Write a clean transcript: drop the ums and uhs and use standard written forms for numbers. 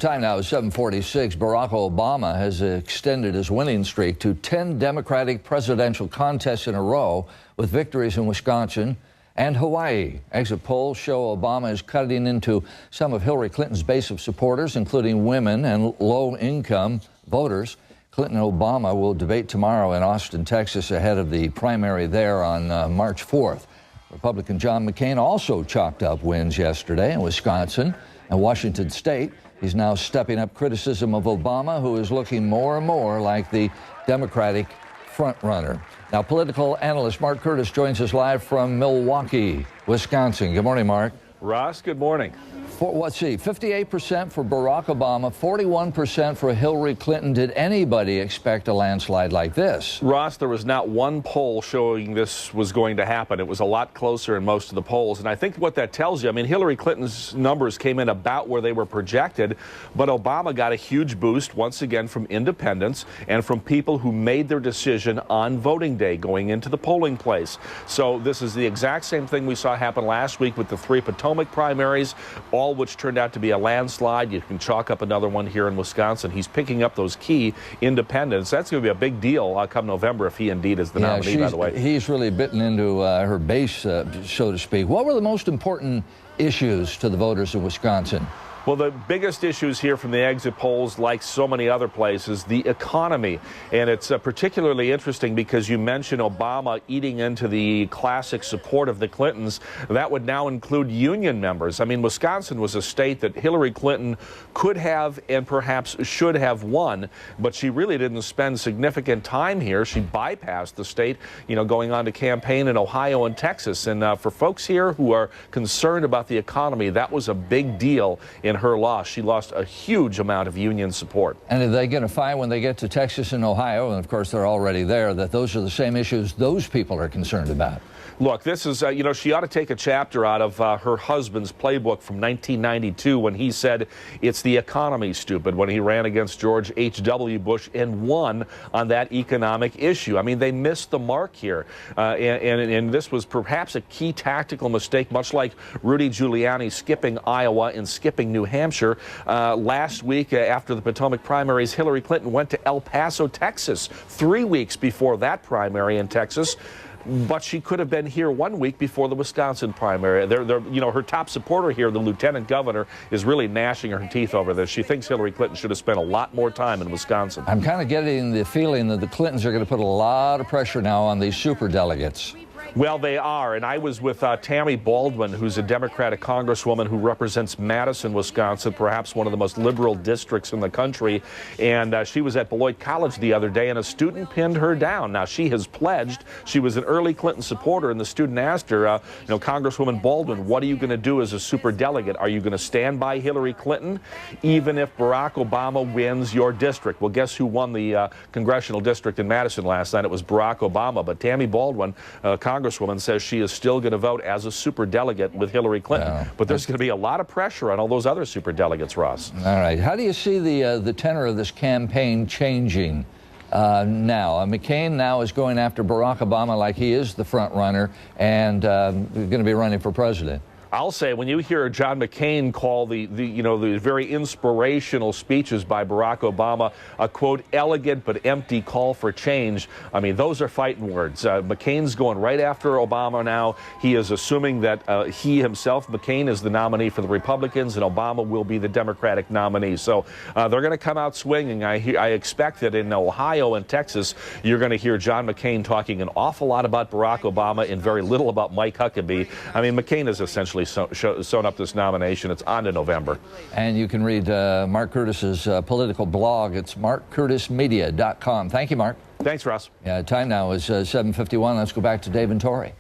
Time now is 7:46. Barack Obama has extended his winning streak to 10 Democratic presidential contests in a row, with victories in Wisconsin and Hawaii. Exit polls show Obama is cutting into some of Hillary Clinton's base of supporters, including women and low-income voters. Clinton and Obama will debate tomorrow in Austin, Texas, ahead of the primary there on March 4th. Republican John McCain also chalked up wins yesterday in Wisconsin and Washington State. He's now stepping up criticism of Obama, who is looking more and more like the Democratic frontrunner. Now, political analyst Mark Curtis joins us live from Milwaukee, Wisconsin. Good morning, Mark. Ross, good morning. Let's see, 58% for Barack Obama, 41% for Hillary Clinton. Did anybody expect a landslide like this? Ross, there was not one poll showing this was going to happen. It was a lot closer in most of the polls. And I think what that tells you, I mean, Hillary Clinton's numbers came in about where they were projected, but Obama got a huge boost once again from independents and from people who made their decision on voting day going into the polling place. So this is the exact same thing we saw happen last week with the 3 Potomac primaries, all which turned out to be a landslide. You can chalk up another one here in Wisconsin. He's picking up those key independents. That's going to be a big deal come November if he indeed is the nominee, by the way. He's really bitten into her base, so to speak. What were the most important issues to the voters of Wisconsin? Well, the biggest issues here from the exit polls, like so many other places, the economy. And it's particularly interesting because you mentioned Obama eating into the classic support of the Clintons. That would now include union members. I mean, Wisconsin was a state that Hillary Clinton could have and perhaps should have won, but she really didn't spend significant time here. She bypassed the state, going on to campaign in Ohio and Texas. And for folks here who are concerned about the economy, that was a big deal in her loss. She lost a huge amount of union support. And are they going to find when they get to Texas and Ohio, and of course they're already there, that those are the same issues those people are concerned about? Look, this is, she ought to take a chapter out of her husband's playbook from 1992 when he said, "It's the economy, stupid," when he ran against George H.W. Bush and won on that economic issue. I mean, they missed the mark here. And this was perhaps a key tactical mistake, much like Rudy Giuliani skipping Iowa and skipping New Hampshire. Last week, after the Potomac primaries, Hillary Clinton went to El Paso, Texas, 3 weeks before that primary in Texas. But she could have been here 1 week before the Wisconsin primary. Her top supporter here, the lieutenant governor, is really gnashing her teeth over this. She thinks Hillary Clinton should have spent a lot more time in Wisconsin. I'm kind of getting the feeling that the Clintons are going to put a lot of pressure now on these superdelegates. Well, they are, and I was with Tammy Baldwin, who's a Democratic congresswoman who represents Madison, Wisconsin, perhaps one of the most liberal districts in the country, and she was at Beloit College the other day, and a student pinned her down. Now, she has pledged. She was an early Clinton supporter, and the student asked her, Congresswoman Baldwin, what are you going to do as a superdelegate? Are you going to stand by Hillary Clinton, even if Barack Obama wins your district? Well, guess who won the congressional district in Madison last night? It was Barack Obama, but Tammy Baldwin, Congresswoman, says she is still going to vote as a superdelegate with Hillary Clinton. But there's going to be a lot of pressure on all those other superdelegates, Ross. All right. How do you see the tenor of this campaign changing now? McCain now is going after Barack Obama like he is the front runner and going to be running for president. I'll say, when you hear John McCain call the very inspirational speeches by Barack Obama a, quote, elegant but empty call for change, I mean, those are fighting words. McCain's going right after Obama now. He is assuming that he himself, McCain, is the nominee for the Republicans and Obama will be the Democratic nominee. So they're going to come out swinging. I expect that in Ohio and Texas, you're going to hear John McCain talking an awful lot about Barack Obama and very little about Mike Huckabee. I mean, McCain is essentially sewn up this nomination. It's on to November. And you can read Mark Curtis's political blog. It's markcurtismedia.com. Thank you, Mark. Thanks, Ross. Time now is 7:51. Let's go back to Dave and Tori.